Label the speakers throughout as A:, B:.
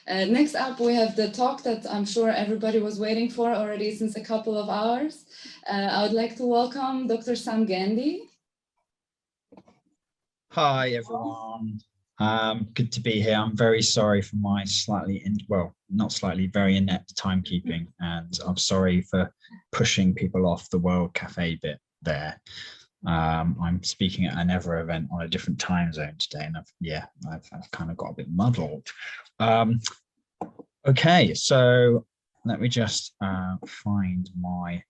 A: Next up, we have the talk that I'm sure everybody was waiting for already since a couple of hours. I would like to welcome Dr. Sam Gandy.
B: Hi, everyone. Good to be here. I'm very sorry for my very inept timekeeping, and I'm sorry for pushing people off the World Cafe bit there. I'm speaking at another event on a different time zone today, and I've kind of got a bit muddled. Okay, so let me just find my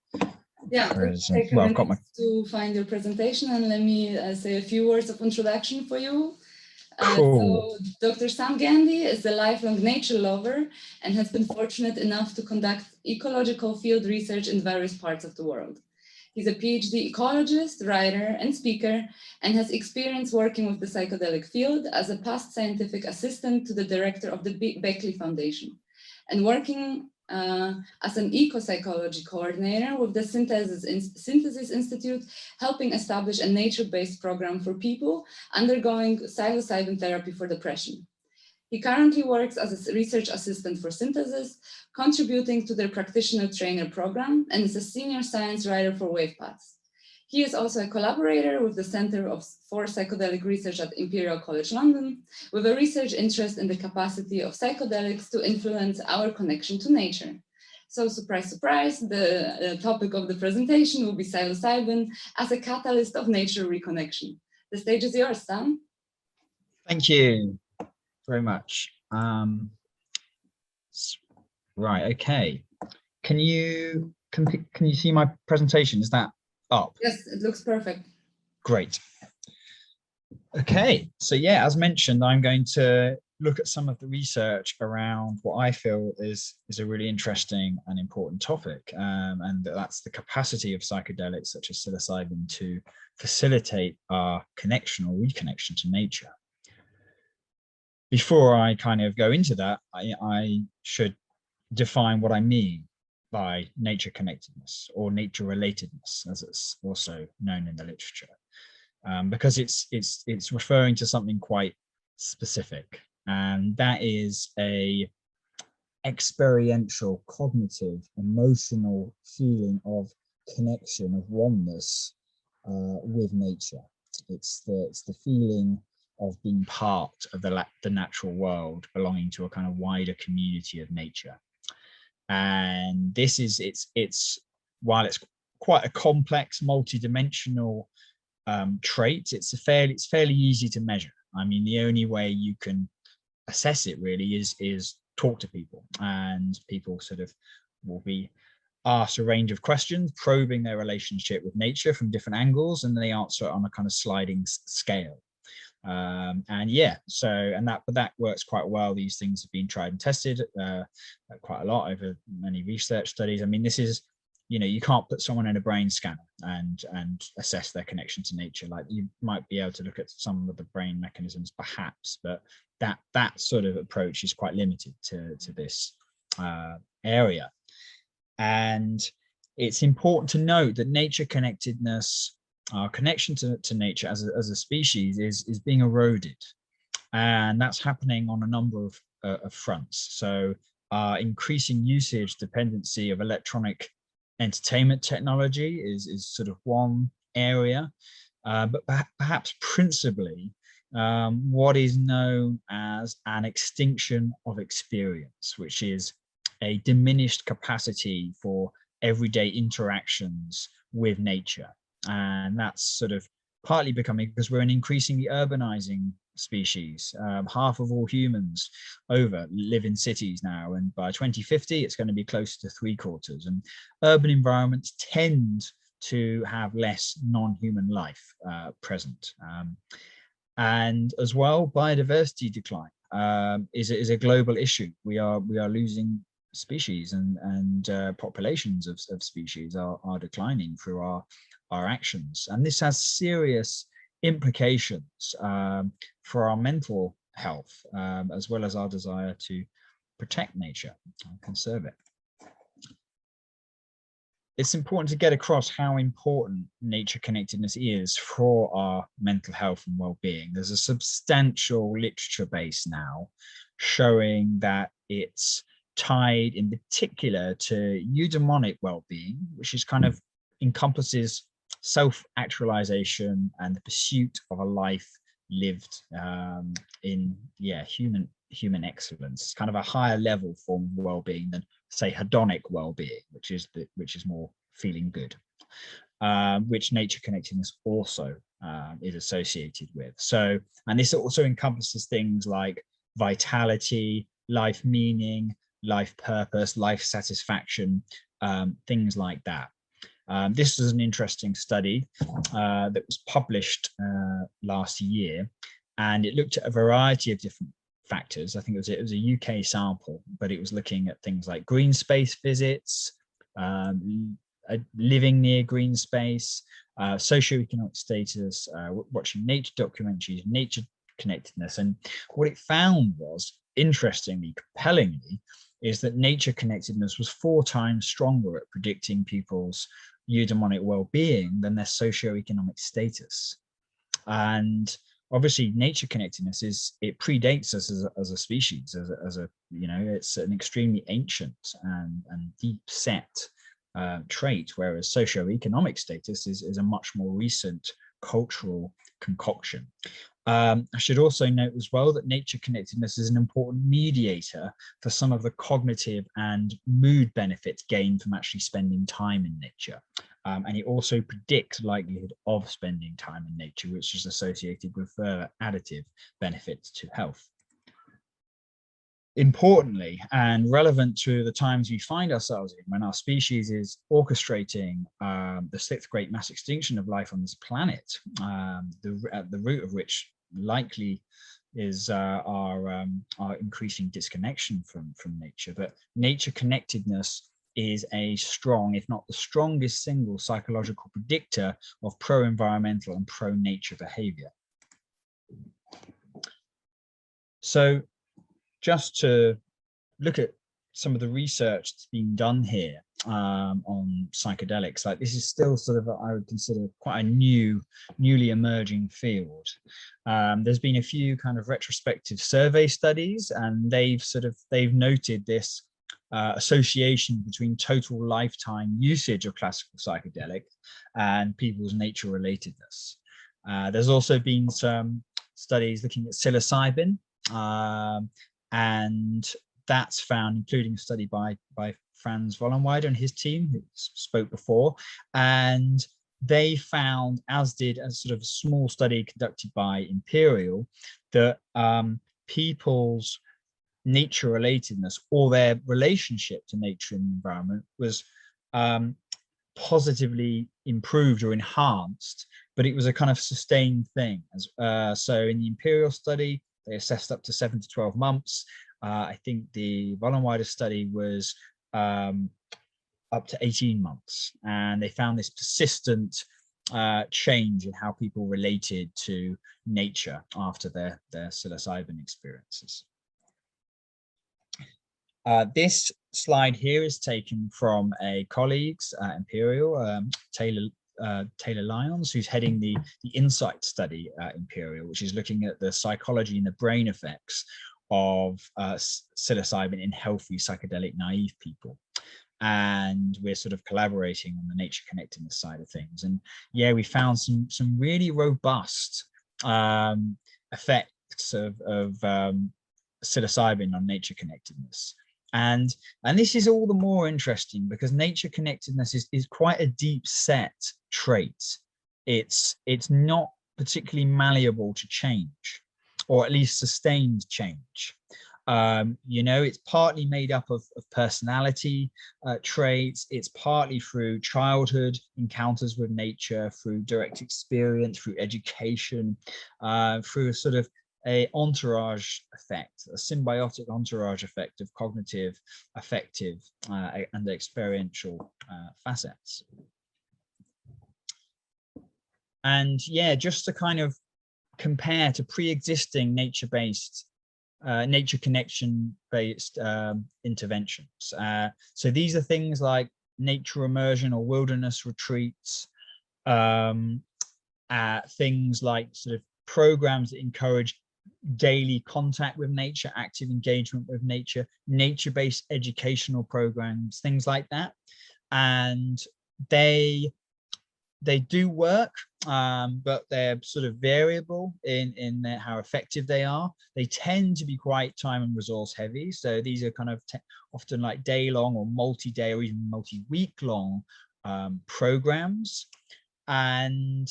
A: take I've got to find your presentation, and let me say a few words of introduction for you.
B: Cool.
A: So Dr. Sam Gandy is a lifelong nature lover and has been fortunate enough to conduct ecological field research in various parts of the world. He's a PhD ecologist, writer, and speaker, and has experience working with the psychedelic field as a past scientific assistant to the director of the Beckley Foundation, and working as an ecopsychology coordinator with the Synthesis Institute, helping establish a nature-based program for people undergoing psilocybin therapy for depression. He currently works as a research assistant for Synthesis, contributing to their practitioner trainer program, and is a senior science writer for Wavepaths. He is also a collaborator with the Center for Psychedelic Research at Imperial College London, with a research interest in the capacity of psychedelics to influence our connection to nature. So surprise, surprise, the topic of the presentation will be psilocybin as a catalyst of nature reconnection. The stage is yours, Sam.
B: Thank you very much. Right, okay. Can you see my presentation? Is that up?
A: Yes, it looks perfect.
B: Great. Okay, so yeah, as mentioned, I'm going to look at some of the research around what I feel is a really interesting and important topic, and that's the capacity of psychedelics such as psilocybin to facilitate our connection or reconnection to nature. Before I kind of go into that, I should define what I mean by nature connectedness or nature relatedness, as it's also known in the literature, because it's referring to something quite specific, and that is a experiential, cognitive, emotional feeling of connection, of oneness with nature. It's the feeling of being part of the natural world, belonging to a kind of wider community of nature. And this is it's while it's quite a complex, multi-dimensional trait, it's fairly easy to measure. I mean, the only way you can assess it really is talk to people, and people sort of will be asked a range of questions, probing their relationship with nature from different angles, and then they answer it on a kind of sliding scale. And yeah, that works quite well. These things have been tried and tested quite a lot over many research studies. I mean, this is, you can't put someone in a brain scanner and assess their connection to nature. Like, you might be able to look at some of the brain mechanisms perhaps, but that sort of approach is quite limited to this area. And it's important to note that nature connectedness, our connection to nature as a species is being eroded, and that's happening on a number of fronts. So increasing usage, dependency of electronic entertainment technology is sort of one area, but perhaps principally what is known as an extinction of experience, which is a diminished capacity for everyday interactions with nature. And that's sort of partly becoming because we're an increasingly urbanizing species. Half of all humans live in cities now, and by 2050 it's going to be close to 3/4. And urban environments tend to have less non-human life present. And as well, biodiversity decline is a global issue. We are losing species, and populations of species are declining through our actions, and this has serious implications for our mental health, as well as our desire to protect nature and conserve it. It's important to get across how important nature connectedness is for our mental health and well-being. There's a substantial literature base now showing that it's tied in particular to eudaimonic well-being, which is kind of encompasses self-actualization and the pursuit of a life lived in human excellence. It's kind of a higher level form of well-being than, say, hedonic well-being, which is more feeling good, which nature connectedness also is associated with. So, and this also encompasses things like vitality, life meaning, life purpose, life satisfaction, things like that. This was an interesting study that was published last year, and it looked at a variety of different factors. I think it was a UK sample, but it was looking at things like green space visits, living near green space, socioeconomic status, watching nature documentaries, nature connectedness. And what it found was, interestingly, compellingly, is that nature connectedness was 4 times stronger at predicting people's eudaimonic well-being than their socioeconomic status. And obviously nature connectedness it predates us as a species, as a it's an extremely ancient and deep set trait, whereas socioeconomic status is a much more recent cultural concoction. I should also note as well that nature connectedness is an important mediator for some of the cognitive and mood benefits gained from actually spending time in nature. And it also predicts likelihood of spending time in nature, which is associated with further additive benefits to health. Importantly, and relevant to the times we find ourselves in, when our species is orchestrating the 6th great mass extinction of life on this planet, the root of which likely is our increasing disconnection from nature. But nature connectedness is a strong, if not the strongest, single psychological predictor of pro-environmental and pro-nature behavior. So just to look at some of the research that's been done here on psychedelics, like this is still sort of, I would consider, quite a newly emerging field. There's been a few kind of retrospective survey studies, and they've noted this association between total lifetime usage of classical psychedelics and people's nature relatedness. There's also been some studies looking at psilocybin, and that's found, including a study by Franz Vollenweider and his team, who spoke before, and they found, as did a sort of a small study conducted by Imperial, that people's nature relatedness, or their relationship to nature and the environment, was positively improved or enhanced, but it was a kind of sustained thing. So in the Imperial study, they assessed up to 7 to 12 months. I think the Vollenweider study was up to 18 months, and they found this persistent change in how people related to nature after their psilocybin experiences. This slide here is taken from a colleague's Imperial, Taylor Lyons, who's heading the Insight study at Imperial, which is looking at the psychology and the brain effects of psilocybin in healthy psychedelic naive people. And we're sort of collaborating on the nature connectedness side of things. And yeah, we found some really robust effects of psilocybin on nature connectedness. And this is all the more interesting because nature connectedness is quite a deep set trait. It's not particularly malleable to change, or at least sustained change. It's partly made up of personality traits. It's partly through childhood encounters with nature, through direct experience, through education, through a sort of a entourage effect, a symbiotic entourage effect of cognitive, affective, and experiential facets. And yeah, just to kind of compare to pre-existing nature-based, nature connection-based interventions. So these are things like nature immersion or wilderness retreats, things like sort of programs that encourage daily contact with nature, active engagement with nature, nature-based educational programs, things like that. And they do work, but they're sort of variable in how effective they are. They tend to be quite time and resource heavy. So these are kind of often like day-long or multi-day or even multi-week long programs. And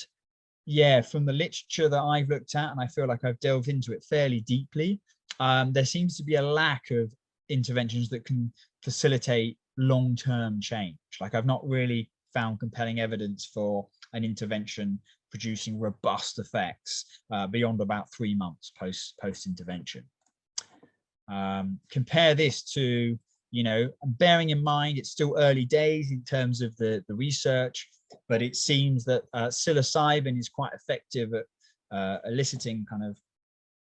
B: yeah, from the literature that I've looked at, and I feel like I've delved into it fairly deeply, there seems to be a lack of interventions that can facilitate long-term change. Like, I've not really found compelling evidence for an intervention producing robust effects beyond about 3 months post intervention. Compare this to, you know, bearing in mind it's still early days in terms of the research, but it seems that psilocybin is quite effective at eliciting kind of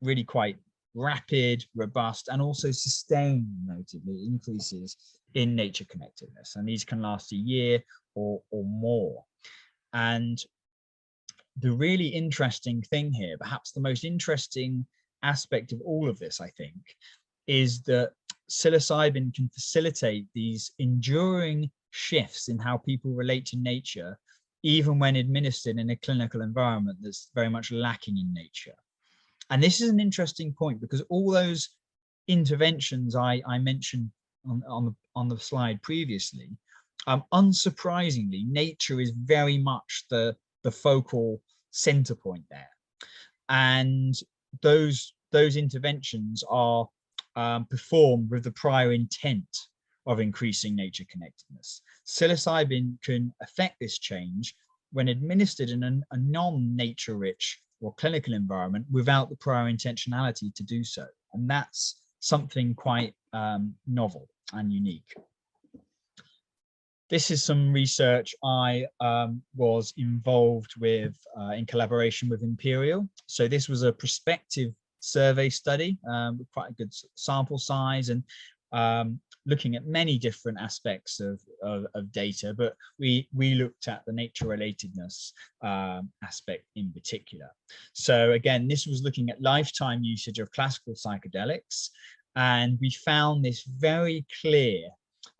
B: really quite rapid, robust, and also sustained, notably, increases in nature connectedness. And these can last a year or more. And the really interesting thing here, perhaps the most interesting aspect of all of this, I think, is that psilocybin can facilitate these enduring shifts in how people relate to nature, even when administered in a clinical environment that's very much lacking in nature. And this is an interesting point, because all those interventions I mentioned on the slide previously, unsurprisingly, nature is very much the focal center point there. And those interventions are performed with the prior intent of increasing nature connectedness. Psilocybin can affect this change when administered in a non-nature rich or clinical environment without the prior intentionality to do so. And that's something quite novel and unique. This is some research I was involved with in collaboration with Imperial. So this was a prospective survey study with quite a good sample size, and looking at many different aspects of data, but we looked at the nature relatedness aspect in particular. So again, this was looking at lifetime usage of classical psychedelics, and we found this very clear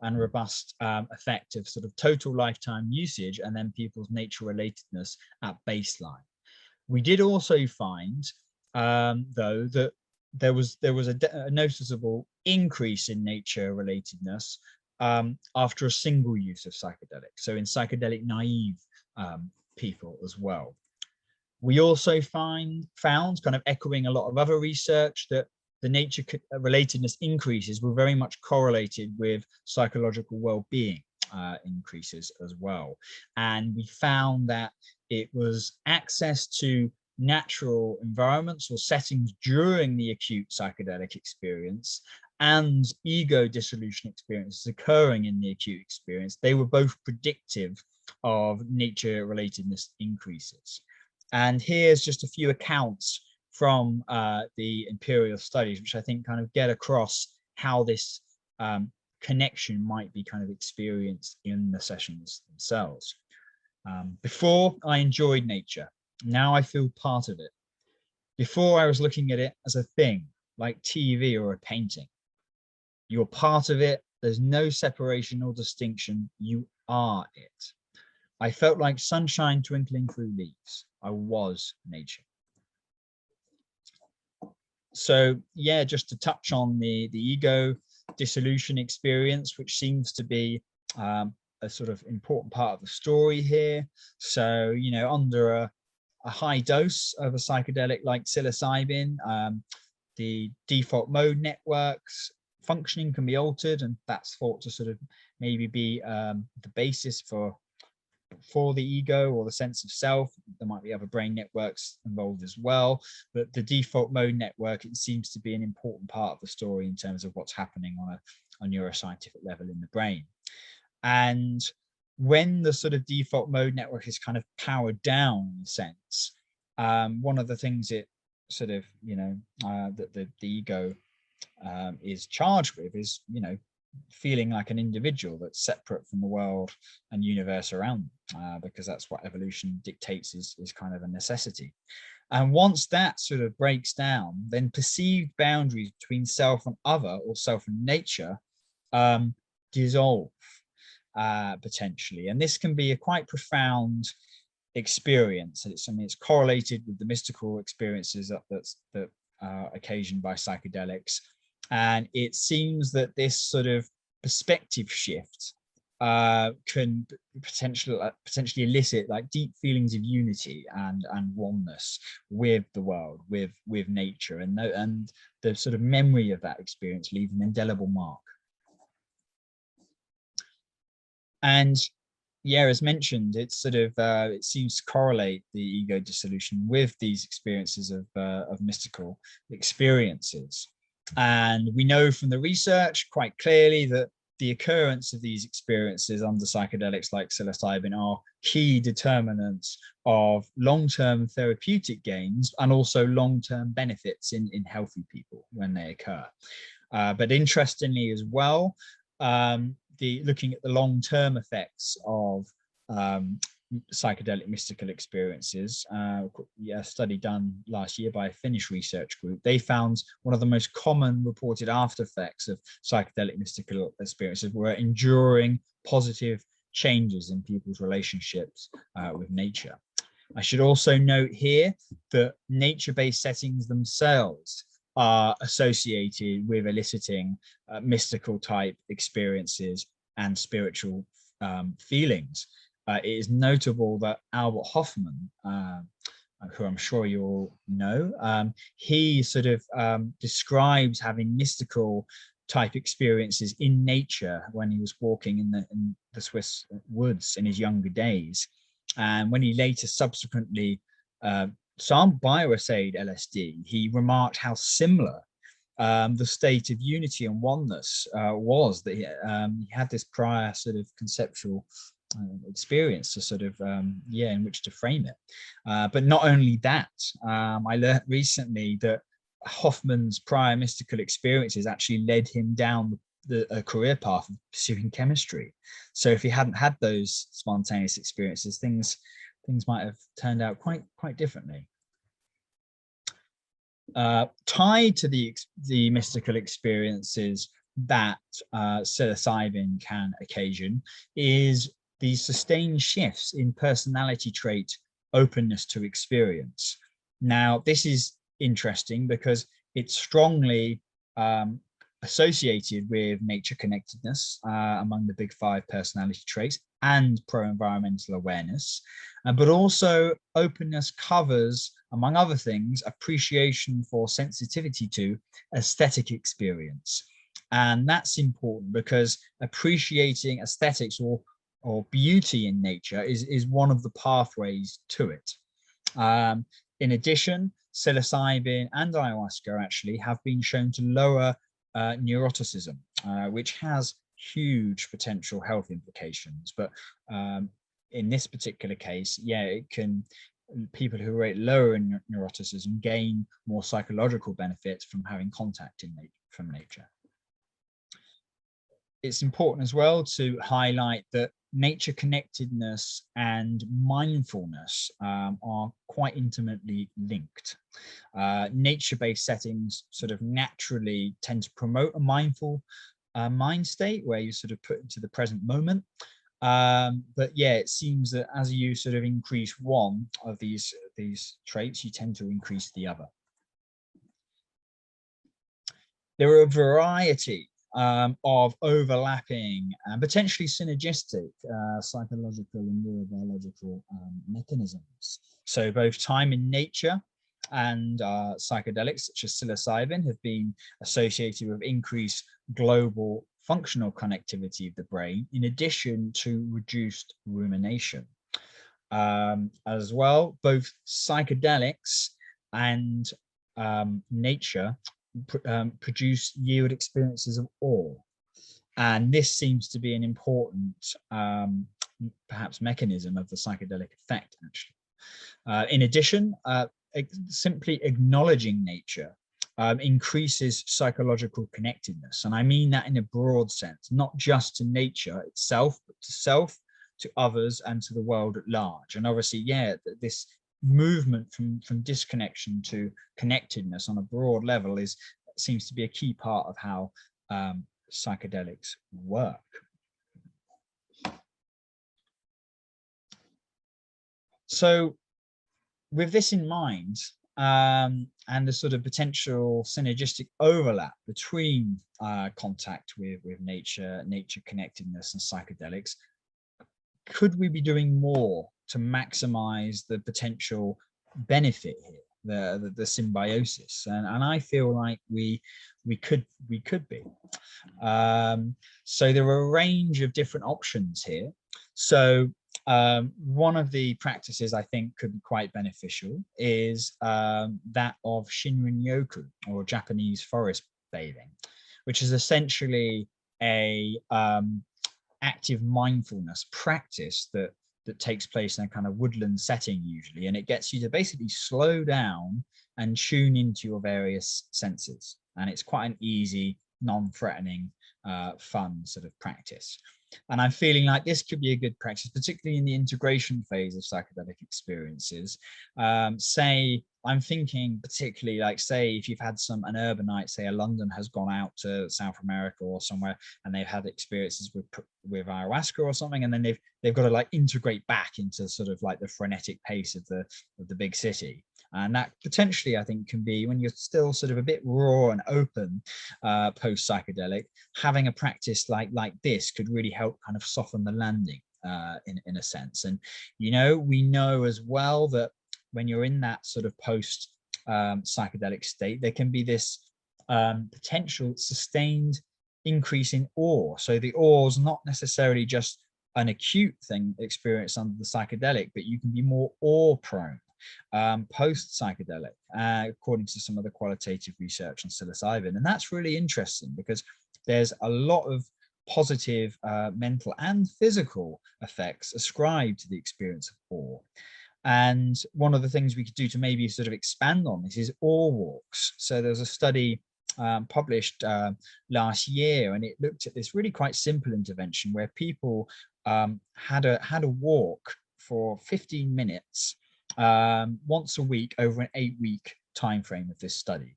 B: and robust effect of sort of total lifetime usage and then people's nature relatedness at baseline. We did also find, though, that there was a noticeable increase in nature relatedness after a single use of psychedelics, so in psychedelic naive people as well. We also found, kind of echoing a lot of other research, that the nature relatedness increases were very much correlated with psychological well-being increases as well. And we found that it was access to natural environments or settings during the acute psychedelic experience and ego dissolution experiences occurring in the acute experience. They were both predictive of nature relatedness increases. And here's just a few accounts from the Imperial studies, which I think kind of get across how this connection might be kind of experienced in the sessions themselves. Before, I enjoyed nature. Now I feel part of it. Before, I was looking at it as a thing, like TV or a painting. You're part of it. There's no separation or distinction. You are it. I felt like sunshine twinkling through leaves. I was nature. So yeah, just to touch on the ego dissolution experience, which seems to be a sort of important part of the story here. So, you know, under a high dose of a psychedelic like psilocybin, the default mode networks functioning can be altered, and that's thought to sort of maybe be the basis for the ego or the sense of self. There might be other brain networks involved as well, but the default mode network, it seems to be an important part of the story in terms of what's happening on a neuroscientific level in the brain. And when the sort of default mode network is kind of powered down, in a sense, one of the things it sort of, you know, that the ego is charged with is, you know, feeling like an individual that's separate from the world and universe around them, because that's what evolution dictates is kind of a necessity. And once that sort of breaks down, then perceived boundaries between self and other, or self and nature, dissolve potentially. And this can be a quite profound experience. I mean, it's correlated with the mystical experiences that occasioned by psychedelics. And it seems that this sort of perspective shift can potentially elicit like deep feelings of unity and oneness with the world, with nature, and the sort of memory of that experience leaves an indelible mark. And yeah, as mentioned, it's sort of it seems to correlate the ego dissolution with these experiences of mystical experiences. And we know from the research quite clearly that the occurrence of these experiences under psychedelics like psilocybin are key determinants of long-term therapeutic gains and also long-term benefits in healthy people when they occur. But interestingly as well, looking at the long-term effects of psychedelic mystical experiences, a study done last year by a Finnish research group, they found one of the most common reported after effects of psychedelic mystical experiences were enduring positive changes in people's relationships with nature. I should also note here that nature-based settings themselves are associated with eliciting mystical type experiences and spiritual feelings. It is notable that Albert Hofmann, who I'm sure you all know, he sort of describes having mystical type experiences in nature when he was walking in the Swiss woods in his younger days. And when he later subsequently bioassayed LSD, he remarked how similar the state of unity and oneness was, that he had this prior sort of conceptual experience to sort of in which to frame it. But not only that, I learned recently that Hoffman's prior mystical experiences actually led him down a career path of pursuing chemistry. So if he hadn't had those spontaneous experiences, things might have turned out quite differently. Tied to the mystical experiences that psilocybin can occasion is these sustained shifts in personality trait openness to experience. Now, this is interesting because it's strongly associated with nature connectedness among the big 5 personality traits and pro-environmental awareness, but also openness covers, among other things, appreciation for sensitivity to aesthetic experience. And that's important because appreciating aesthetics or beauty in nature is one of the pathways to it. In addition, psilocybin and ayahuasca actually have been shown to lower neuroticism, which has huge potential health implications. But in this particular case, yeah, it can, people who rate lower in neuroticism gain more psychological benefits from having contact from nature. It's important as well to highlight that nature connectedness and mindfulness are quite intimately linked. Nature-based settings sort of naturally tend to promote a mindful mind state where you sort of put into the present moment. But yeah, it seems that as you sort of increase one of these traits, you tend to increase the other. There are a variety of overlapping and potentially synergistic psychological and neurobiological mechanisms. So both time in nature and psychedelics such as psilocybin have been associated with increased global functional connectivity of the brain, in addition to reduced rumination. As well, both psychedelics and nature yield experiences of awe, and this seems to be an important perhaps mechanism of the psychedelic effect actually. In addition, simply acknowledging nature increases psychological connectedness, and I mean that in a broad sense, not just to nature itself, but to self, to others, and to the world at large. And obviously, yeah, this movement from disconnection to connectedness on a broad level seems to be a key part of how psychedelics work. So with this in mind, and the sort of potential synergistic overlap between contact with nature connectedness and psychedelics, could we be doing more to maximize the potential benefit here, the symbiosis? And I feel like we could be. So there are a range of different options here. So one of the practices I think could be quite beneficial is that of Shinrin-yoku, or Japanese forest bathing, which is essentially a active mindfulness practice that takes place in a kind of woodland setting usually, and it gets you to basically slow down and tune into your various senses, and it's quite an easy, non-threatening, fun sort of practice. And I'm feeling like this could be a good practice, particularly in the integration phase of psychedelic experiences. Say, I'm thinking particularly like, say, if you've had an urbanite, say a London has gone out to South America or somewhere, and they've had experiences with ayahuasca or something, and then they've got to like integrate back into sort of like the frenetic pace of the big city. And that potentially, I think, can be, when you're still sort of a bit raw and open post psychedelic, having a practice like this could really help kind of soften the landing in a sense. And we know as well that when you're in that sort of post psychedelic state, there can be this potential sustained increase in awe. So the awe is not necessarily just an acute thing experienced under the psychedelic, but you can be more awe prone post psychedelic, according to some of the qualitative research on psilocybin. And that's really interesting because there's a lot of positive mental and physical effects ascribed to the experience of awe. And one of the things we could do to maybe sort of expand on this is awe walks. So there's a study published last year, and it looked at this really quite simple intervention where people had a walk for 15 minutes once a week over an 8-week time frame of this study.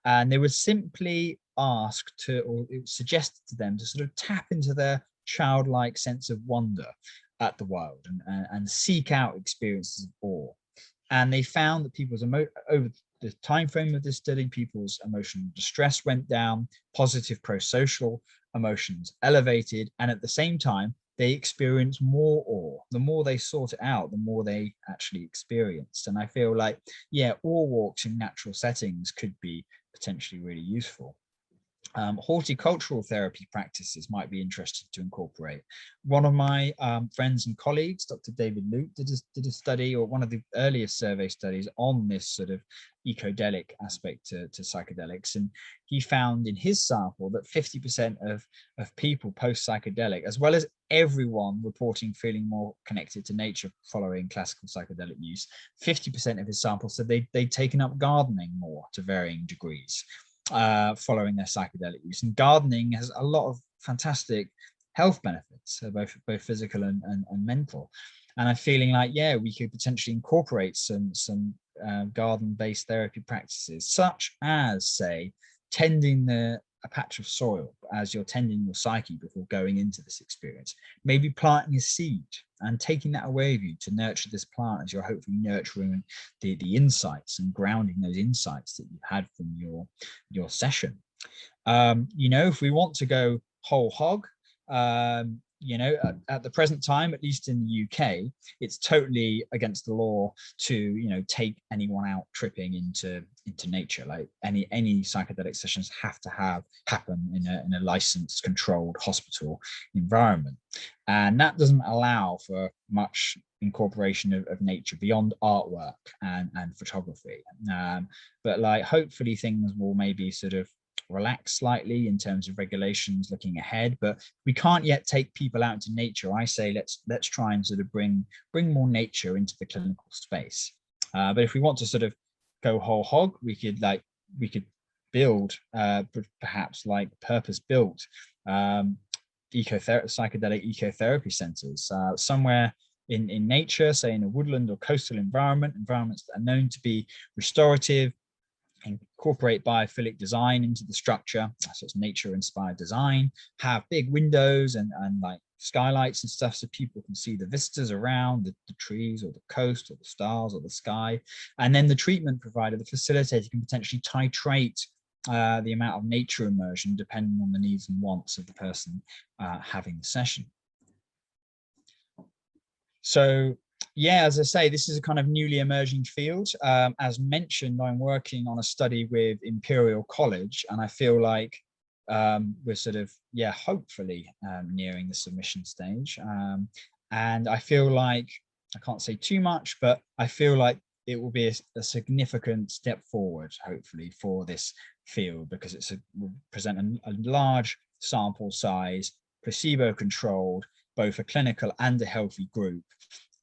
B: And they were simply asked to, or it was suggested to them to sort of tap into their childlike sense of wonder at the world and seek out experiences of awe. And they found that people's over the time frame of this study, people's emotional distress went down, positive pro-social emotions elevated, and at the same time they experienced more awe. The more they sought it out, the more they actually experienced. And I feel like, yeah, awe walks in natural settings could be potentially really useful. Horticultural therapy practices might be interesting to incorporate. One of my friends and colleagues, Dr. David Luke, did a study, or one of the earliest survey studies on this sort of ecodelic aspect to psychedelics. And he found in his sample that 50% of people post-psychedelic, as well as everyone reporting feeling more connected to nature following classical psychedelic use, 50% of his sample said they'd taken up gardening more to varying degrees following their psychedelic use. And gardening has a lot of fantastic health benefits, both physical and mental. And I'm feeling like, yeah, we could potentially incorporate some garden-based therapy practices, such as, say, tending a patch of soil as you're tending your psyche before going into this experience. Maybe planting a seed and taking that away with you to nurture this plant as you're hopefully nurturing the insights and grounding those insights that you've had from your session. If we want to go whole hog, at the present time, at least in the UK, it's totally against the law to take anyone out tripping into nature. Like any psychedelic sessions have to happen in a licensed, controlled hospital environment, and that doesn't allow for much incorporation of nature beyond artwork and photography. But like, hopefully things will maybe sort of relax slightly in terms of regulations looking ahead, but we can't yet take people out into nature. I say let's try and sort of bring more nature into the clinical space. But if we want to sort of go whole hog, we could build perhaps like purpose-built psychedelic ecotherapy centers somewhere in nature, say in a woodland or coastal environment, environments that are known to be restorative, incorporate biophilic design into the structure, so it's nature-inspired design, have big windows and like skylights and stuff so people can see the vistas around the trees or the coast or the stars or the sky. And then the treatment provider, the facilitator, can potentially titrate the amount of nature immersion depending on the needs and wants of the person having the session. So yeah, as I say, this is a kind of newly emerging field. As mentioned, I'm working on a study with Imperial College, and I feel like we're sort of, yeah, hopefully nearing the submission stage. And I feel like, I can't say too much, but I feel like it will be a significant step forward, hopefully, for this field, because it will present a large sample size, placebo-controlled, both a clinical and a healthy group.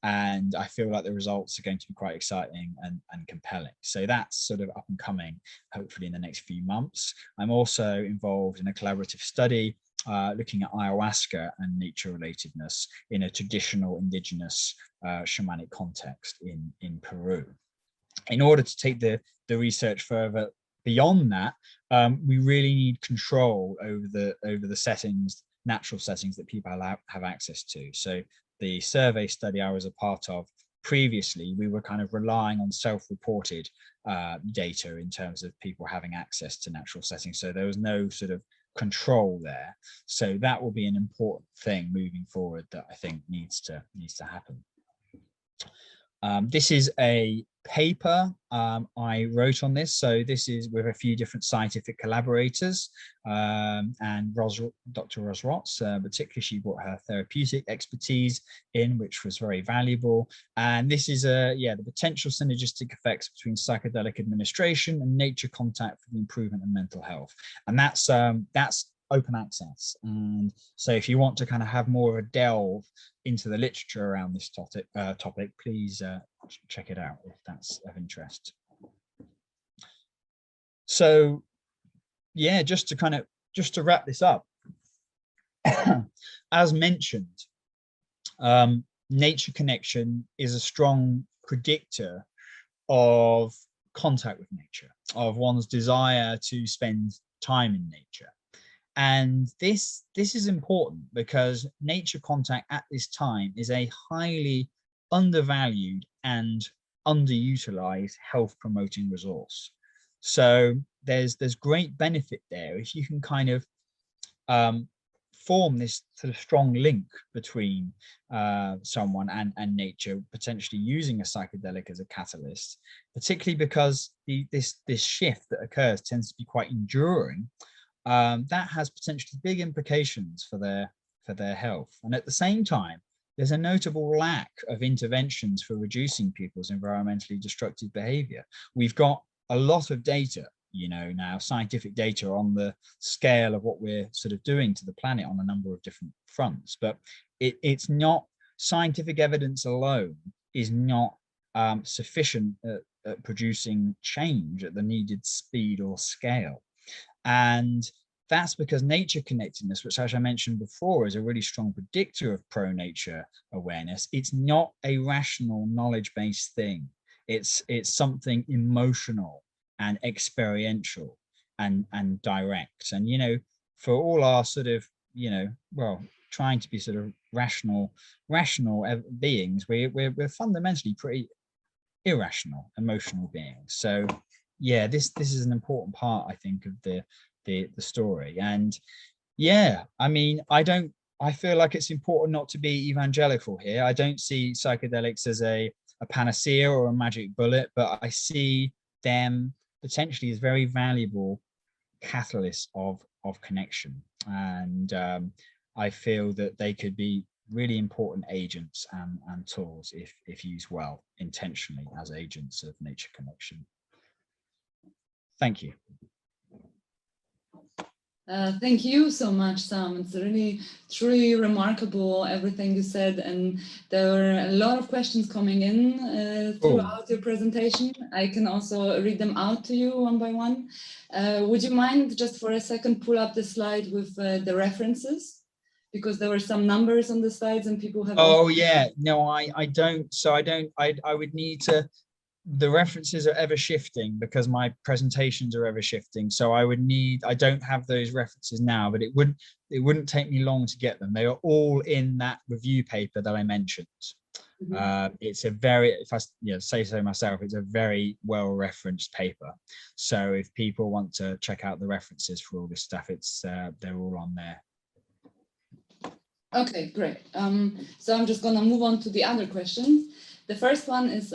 B: And I feel like the results are going to be quite exciting and compelling. So that's sort of up and coming, hopefully in the next few months. I'm also involved in a collaborative study looking at ayahuasca and nature relatedness in a traditional indigenous shamanic context in Peru. In order to take the research further beyond that, we really need control over the settings, natural settings that people have access to. So the survey study I was a part of previously, we were kind of relying on self-reported data in terms of people having access to natural settings. So there was no sort of control there. So that will be an important thing moving forward that I think needs to happen. This is a paper I wrote on this. So this is with a few different scientific collaborators, and Dr. Ros Rotz, particularly, she brought her therapeutic expertise in, which was very valuable. And this is the potential synergistic effects between psychedelic administration and nature contact for the improvement of mental health. And that's open access. And so if you want to kind of have more of a delve into the literature around this topic, please check it out if that's of interest. So yeah, just to wrap this up, as mentioned, nature connection is a strong predictor of contact with nature, of one's desire to spend time in nature. And this is important because nature contact at this time is a highly undervalued and underutilized health promoting resource. So there's great benefit there if you can kind of form this sort of strong link between someone and nature, potentially using a psychedelic as a catalyst, particularly because this shift that occurs tends to be quite enduring. That has potentially big implications for their health. And at the same time, there's a notable lack of interventions for reducing people's environmentally destructive behavior. We've got a lot of data, now scientific data on the scale of what we're sort of doing to the planet on a number of different fronts, but it's not, scientific evidence alone is not sufficient at producing change at the needed speed or scale. And that's because nature connectedness, which, as I mentioned before, is a really strong predictor of pro-nature awareness. It's not a rational, knowledge-based thing. It's something emotional and experiential and direct. And, for all our sort of, trying to be sort of rational beings, we're fundamentally pretty irrational, emotional beings. So yeah, this is an important part, I think, of the story. And yeah, I mean, I feel like it's important not to be evangelical here. I don't see psychedelics as a panacea or a magic bullet, but I see them potentially as very valuable catalysts of connection. And I feel that they could be really important agents and tools if used well, intentionally, as agents of nature connection. Thank you.
A: Thank you so much, Sam. It's really, truly remarkable, everything you said. And there were a lot of questions coming in throughout your presentation. I can also read them out to you one by one. Would you mind just for a second pull up the slide with the references? Because there were some numbers on the slides and people have.
B: Oh yeah, no, I don't. So I would need to. The references are ever shifting because my presentations are ever shifting. So I don't have those references now, but it wouldn't take me long to get them. They are all in that review paper that I mentioned. It's a very, if I say so myself, it's a very well referenced paper. So if people want to check out the references for all this stuff, they're all on there.
A: Okay, great. So I'm just gonna move on to the other questions. The first one is,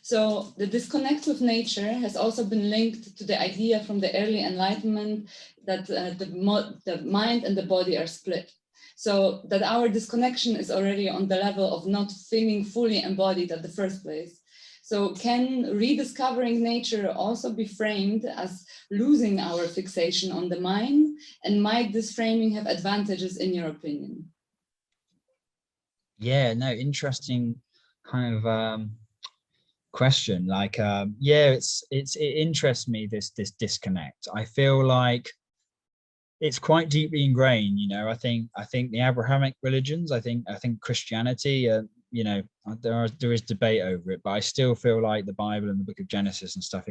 A: so the disconnect with nature has also been linked to the idea from the early Enlightenment that the mind and the body are split. So that our disconnection is already on the level of not feeling fully embodied at the first place. So can rediscovering nature also be framed as losing our fixation on the mind? And might this framing have advantages in your opinion?
B: Yeah, no, interesting kind of question. Like yeah, it interests me, this disconnect. I feel like it's quite deeply ingrained, I think the Abrahamic religions, I think Christianity, there is debate over it, but I still feel like the Bible and the book of Genesis and stuff,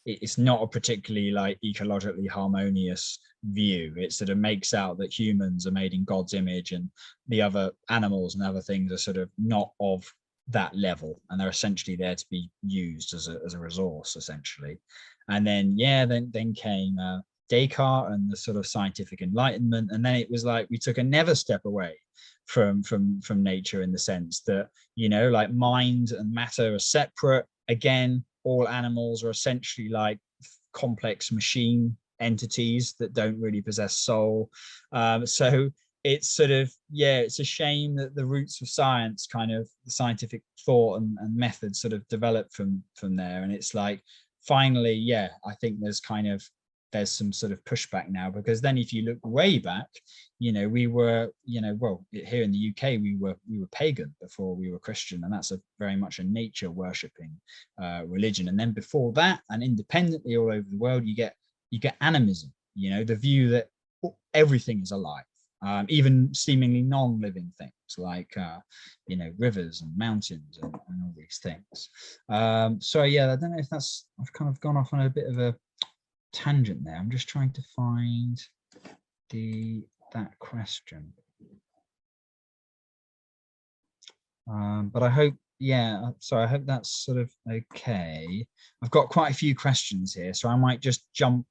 B: it's not a particularly like ecologically harmonious view. It sort of makes out that humans are made in God's image and the other animals and other things are sort of not of that level, and they're essentially there to be used as a resource essentially. And then then came Descartes and the sort of scientific enlightenment, and then it was like we took another step away from nature, in the sense that like mind and matter are separate. Again, all animals are essentially like complex machine entities that don't really possess soul. So it's sort of, it's a shame that the roots of science, kind of the scientific thought and method, sort of developed from there. And it's like, finally, I think there's some sort of pushback now, because then if you look way back, we were, well, here in the UK, we were pagan before we were Christian, and that's very much a nature worshipping religion. And then before that, and independently all over the world, you get animism, the view that everything is alive, even seemingly non-living things like rivers and mountains and all these things. So I don't know if I've kind of gone off on a bit of a tangent there. I'm just trying to find that question, but I hope I hope that's sort of okay. I've got quite a few questions here, so I might just jump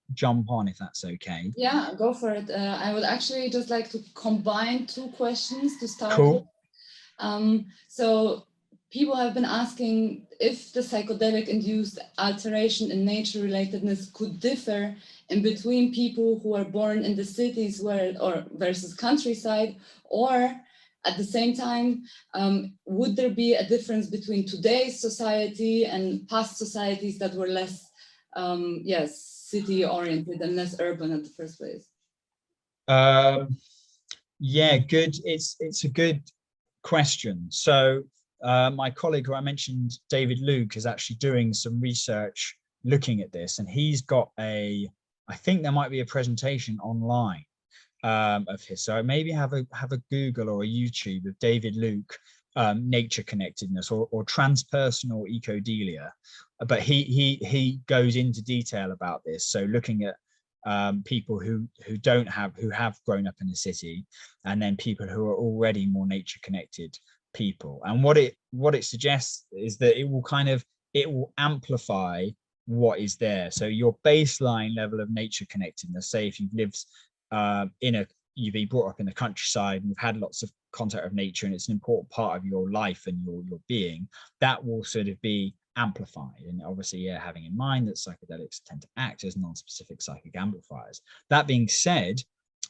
B: on if that's okay.
A: Yeah, go for it. I would actually just like to combine two questions to start
B: Cool.
A: with. So people have been asking if the psychedelic induced alteration in nature relatedness could differ in between people who are born in the cities versus countryside, or at the same time, would there be a difference between today's society and past societies that were less, city oriented and less urban at the first place?
B: Yeah, good. It's a good question. So my colleague who I mentioned, David Luke, is actually doing some research looking at this, and he's got I think there might be a presentation online of his. So maybe have a Google or a YouTube of David Luke, nature connectedness or transpersonal ecodelia. But he goes into detail about this. So looking at people who have grown up in a city, and then people who are already more nature connected people. And what it suggests is that it will amplify what is there. So your baseline level of nature connectedness, say if you've lived you've been brought up in the countryside and you've had lots of contact with nature, and it's an important part of your life and your being, that will sort of be amplified. And obviously, having in mind that psychedelics tend to act as non-specific psychic amplifiers. That being said,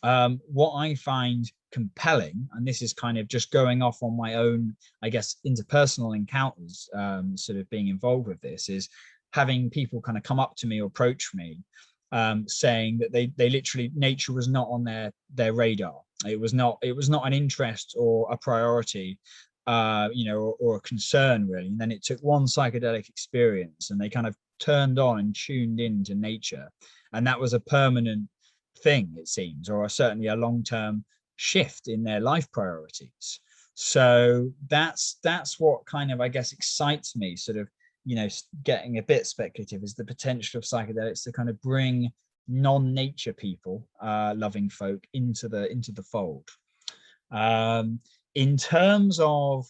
B: what I find compelling, and this is kind of just going off on my own, I guess, interpersonal encounters, sort of being involved with this, is having people kind of come up to me or approach me, saying that they literally, nature was not on their radar. It was not an interest or a priority, or a concern really. And then it took one psychedelic experience and they kind of turned on and tuned into nature, and that was a permanent thing, it seems, or certainly a long-term shift in their life priorities. So that's what kind of, I guess, excites me, sort of, getting a bit speculative, is the potential of psychedelics to kind of bring non-nature people, loving folk, into the fold. In terms of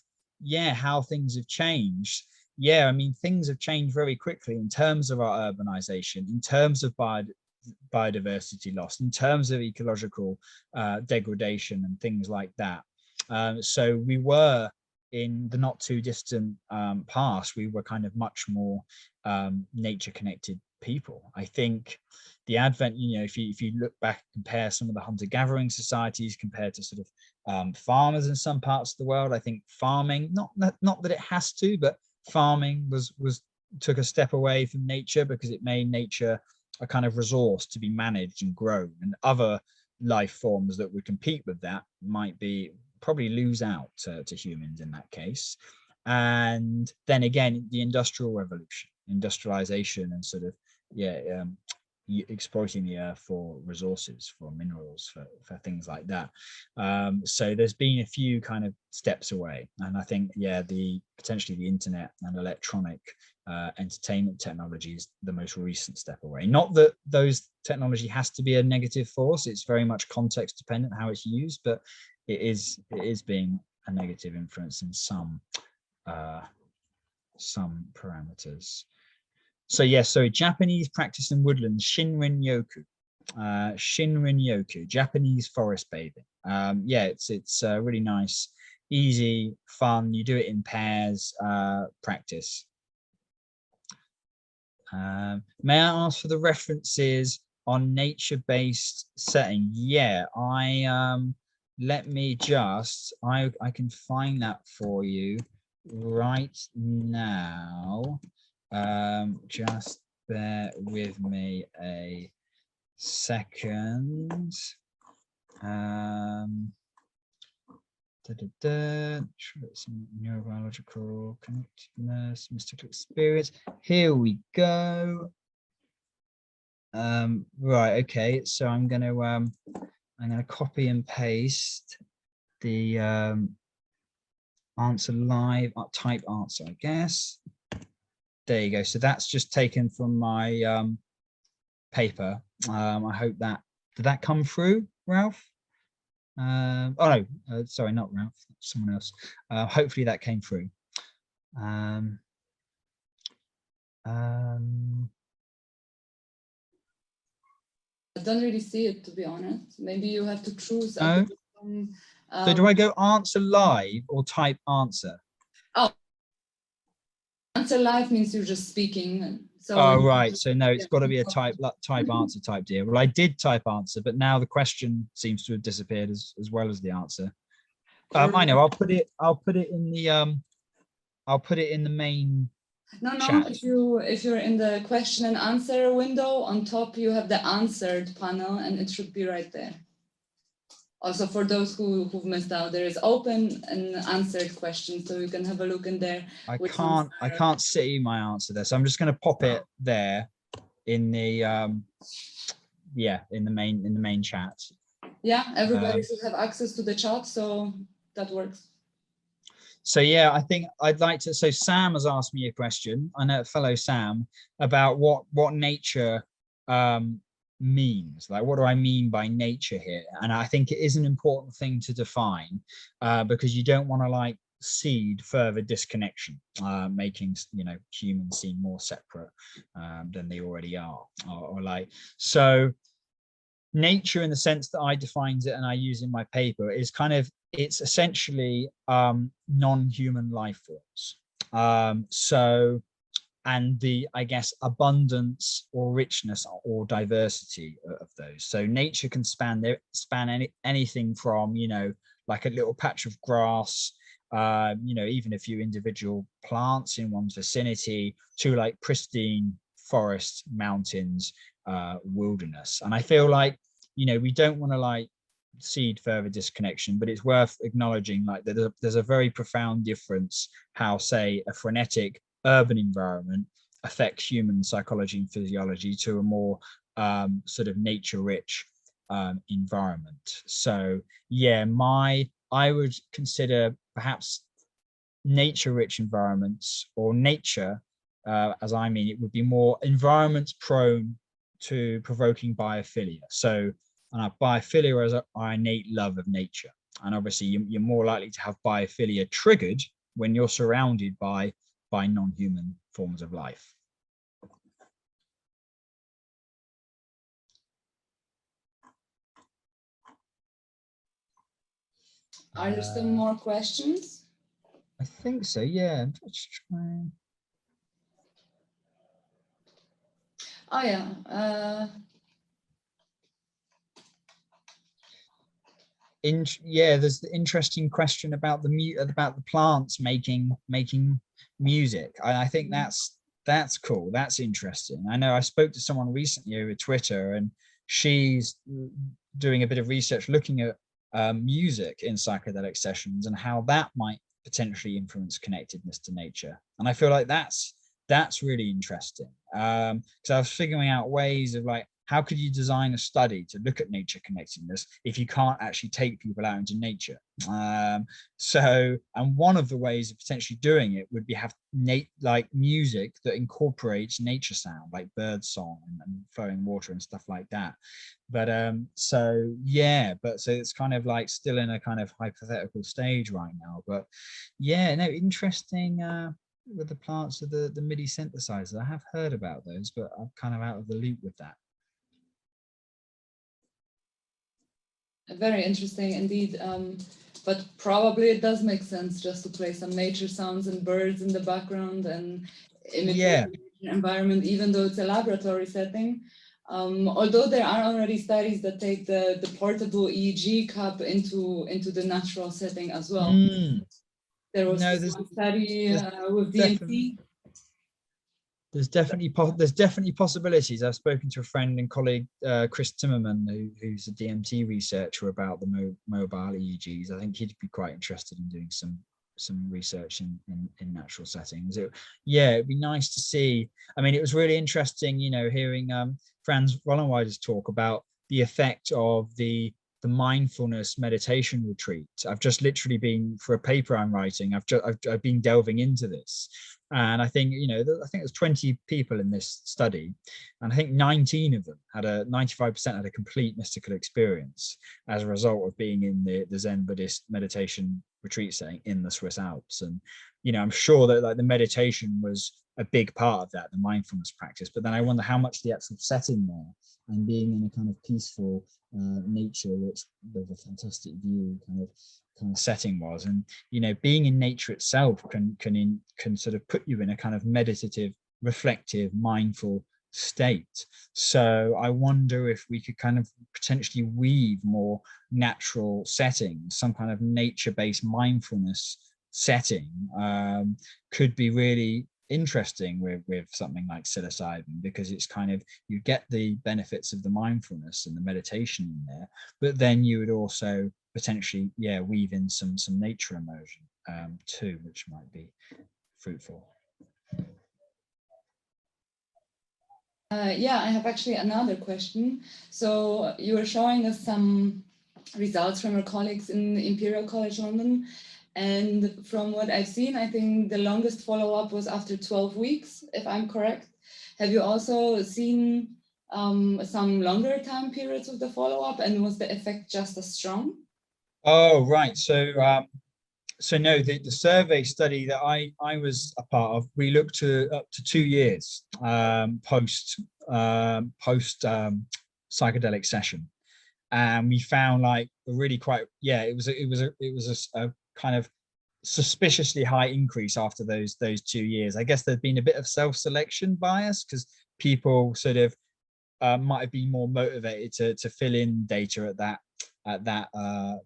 B: how things have changed, I mean, things have changed very quickly in terms of our urbanization, in terms of biodiversity loss, in terms of ecological degradation and things like that. So we were, in the not too distant past, we were kind of much more nature connected people. I think the advent, if you look back, compare some of the hunter-gathering societies compared to sort of farmers in some parts of the world, I think farming, not that it has to, but farming took a step away from nature, because it made nature a kind of resource to be managed and grown, and other life forms that would compete with that might probably lose out to humans in that case. And then again, the industrial revolution, industrialization, and sort of exploiting the earth for resources, for minerals, for things like that. So there's been a few kind of steps away, and I think potentially the internet and electronic entertainment technology is the most recent step away. Not that those technology has to be a negative force, it's very much context dependent how it's used, but it is being a negative influence in some parameters. So Japanese practice in woodlands, Shinrin-yoku. Shinrin-yoku, Japanese forest bathing. It's really nice, easy, fun. You do it in pairs, practice. May I ask for the references on nature-based setting? Let me just, I can find that for you right now. Just bear with me a second. Some neurobiological connectedness, mystical experience. Here we go. Right, okay, so I'm gonna copy and paste the answer live, type answer, I guess. There you go. So that's just taken from my paper. I hope did that come through, Ralph? Oh no, sorry, not Ralph, someone else. Hopefully that came through. I
A: don't really see it, to be honest. Maybe you have to choose.
B: So do I go answer live or type answer?
A: Oh, answer live means you're just speaking. So
B: right. So no, it's got to be a type answer type deal. Well, I did type answer, but now the question seems to have disappeared as well as the answer. I know. I'll put it in the main.
A: No.
B: Chat.
A: If you're in the question and answer window, on top you have the answered panel, and it should be right there. Also, for those who've missed out, there is open and answered questions, so you can have a look in there.
B: I can't see my answer there, so I'm just going to pop it there in the in the main chat.
A: Yeah, everybody should have access to the chat, so that works.
B: So I think I'd like to. So Sam has asked me a question. I know, fellow Sam, about what nature means. Like, what do I mean by nature here? And I think it is an important thing to define, because you don't want to seed further disconnection, making humans seem more separate than they already are, so. Nature, in the sense that I define it and I use in my paper, is it's essentially non-human life forms. And the, I guess, abundance or richness or diversity of those. So nature can span anything from, like a little patch of grass, even a few individual plants in one's vicinity, to like pristine forests, mountains, wilderness. And I feel like, we don't want to seed further disconnection, but it's worth acknowledging that there's a very profound difference how, say, a frenetic urban environment affects human psychology and physiology to a more sort of nature-rich environment. So yeah, I would consider perhaps nature-rich environments, or nature, as I mean, it would be more environments prone to provoking biophilia. So biophilia is our innate love of nature. And obviously you're more likely to have biophilia triggered when you're surrounded by non-human forms of life.
A: Are there still more questions?
B: I think so, yeah. Let's try.
A: Oh yeah.
B: Yeah, there's the interesting question about the plants making music. I think that's cool. That's interesting. I know I spoke to someone recently over Twitter, and she's doing a bit of research looking at music in psychedelic sessions and how that might potentially influence connectedness to nature. And I feel like that's really interesting, because I was figuring out ways of like, how could you design a study to look at nature connectedness if you can't actually take people out into nature? And one of the ways of potentially doing it would be have like music that incorporates nature sound, like bird song and flowing water and stuff like that. But so yeah, so it's kind of like still in a kind of hypothetical stage right now. But yeah, no, interesting. With the plants of the MIDI synthesizers, I have heard about those, but I'm kind of out of the loop with that.
A: Very interesting indeed. But probably it does make sense just to play some nature sounds and birds in the background and imitate the environment, even though it's a laboratory setting. Although there are already studies that take the portable EEG cup into the natural setting as well. There was one study with DMT.
B: There's definitely possibilities. I've spoken to a friend and colleague, Chris Timmerman, who's a DMT researcher about the mobile EEGs. I think he'd be quite interested in doing some research in natural settings. It'd be nice to see. I mean, it was really interesting, hearing Franz Rollenweider's talk about the effect of the mindfulness meditation retreat. I've just literally been, for a paper I'm writing, I've been delving into this. And I think, I think there's 20 people in this study, and I think 19 of them 95% had a complete mystical experience as a result of being in the Zen Buddhist meditation retreat setting in the Swiss Alps. And, I'm sure that like the meditation was a big part of that, the mindfulness practice. But then I wonder how much the actual setting there and being in a kind of peaceful nature, which there's a fantastic view kind of setting was, and being in nature itself can sort of put you in a kind of meditative, reflective, mindful state. So I wonder if we could kind of potentially weave more natural settings, some kind of nature-based mindfulness setting could be really interesting with something like psilocybin, because it's kind of, you get the benefits of the mindfulness and the meditation in there, but then you would also potentially weave in some nature immersion too, which might be fruitful.
A: I have actually another question. So you were showing us some results from your colleagues in Imperial College London. And from what I've seen, I think the longest follow-up was after 12 weeks, if I'm correct. Have you also seen some longer time periods of the follow-up, and was the effect just as strong?
B: Oh, right. So no, the survey study that I was a part of, we looked to up to 2 years post psychedelic session, and we found like a really quite it was a kind of suspiciously high increase after those 2 years. I guess there'd been a bit of self-selection bias, because people sort of might have been more motivated to fill in data at that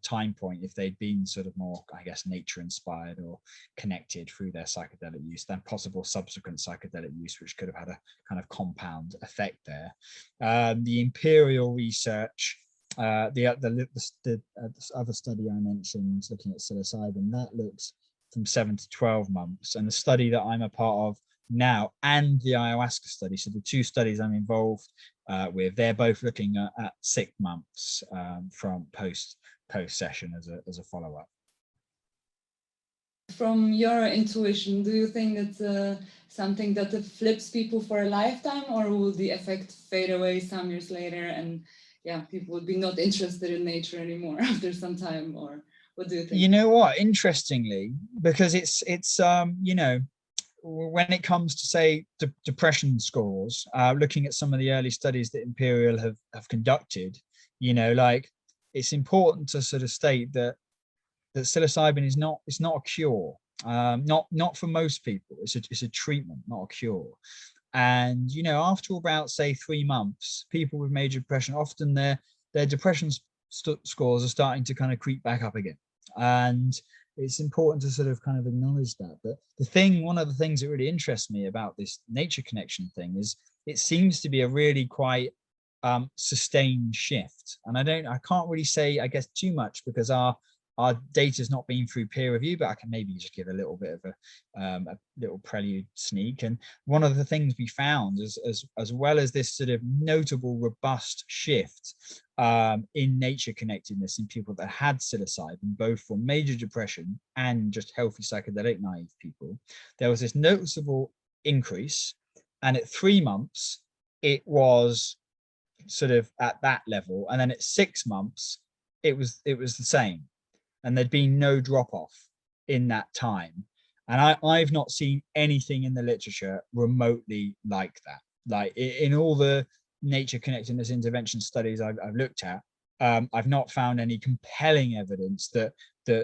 B: time point if they'd been sort of more, I guess, nature inspired or connected through their psychedelic use than possible subsequent psychedelic use, which could have had a kind of compound effect there. The Imperial research, the other study I mentioned looking at psilocybin, that looks from 7 to 12 months, and the study that I'm a part of now and the ayahuasca study, so the 2 studies I'm involved with. They're both looking at 6 months from post session as a follow-up.
A: From your intuition, do you think it's something that flips people for a lifetime, or will the effect fade away some years later and yeah, people would be not interested in nature anymore after some time? Or what do you think?
B: You know what, interestingly, because it's you know, when it comes to, say, depression scores, looking at some of the early studies that Imperial have conducted, you know, like, it's important to sort of state that psilocybin is not, it's not a cure, not for most people. It's a treatment, not a cure. And you know, after about, say, 3 months, people with major depression, often their depression scores are starting to kind of creep back up again. And it's important to sort of kind of acknowledge that. But one of the things that really interests me about this nature connection thing is it seems to be a really quite sustained shift. And I can't really say, I guess, too much, because our data has not been through peer review, but I can maybe just give a little bit of a little prelude sneak. And one of the things we found is, as well as this sort of notable robust shift in nature connectedness in people that had psilocybin, both for major depression and just healthy psychedelic naive people, there was this noticeable increase. And at 3 months, it was sort of at that level. And then at 6 months, it was the same. And there'd been no drop off in that time. And I've not seen anything in the literature remotely like that. Like, in all the nature connectedness intervention studies I've looked at, I've not found any compelling evidence that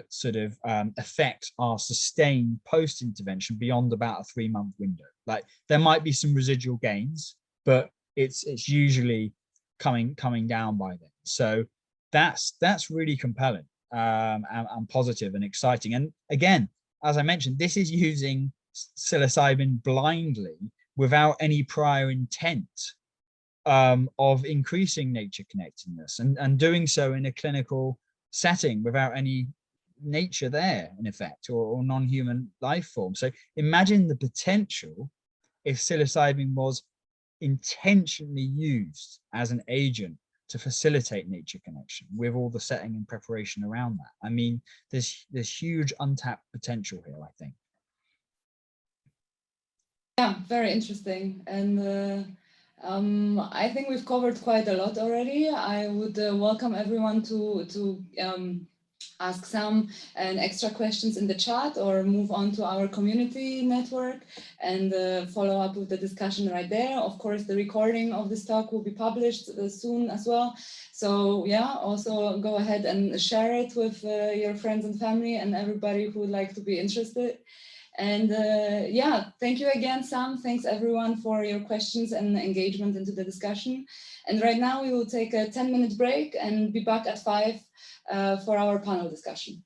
B: sort of effects are sustained post-intervention beyond about a 3-month window. Like, there might be some residual gains, but it's usually coming down by then. So that's really compelling. And positive and exciting. And again, as I mentioned, this is using psilocybin blindly without any prior intent of increasing nature connectedness, and doing so in a clinical setting without any nature there, in effect, or non-human life form. So imagine the potential if psilocybin was intentionally used as an agent to facilitate nature connection, with all the setting and preparation around that. I mean, there's huge untapped potential here, I think.
A: Yeah, very interesting. And I think we've covered quite a lot already. I would welcome everyone to ask Sam and extra questions in the chat, or move on to our community network and follow up with the discussion right there. Of course, the recording of this talk will be published soon as well. So yeah, also go ahead and share it with your friends and family and everybody who would like to be interested. And yeah, thank you again, Sam. Thanks everyone for your questions and engagement into the discussion. And right now we will take a 10-minute break and be back at 5 for our panel discussion.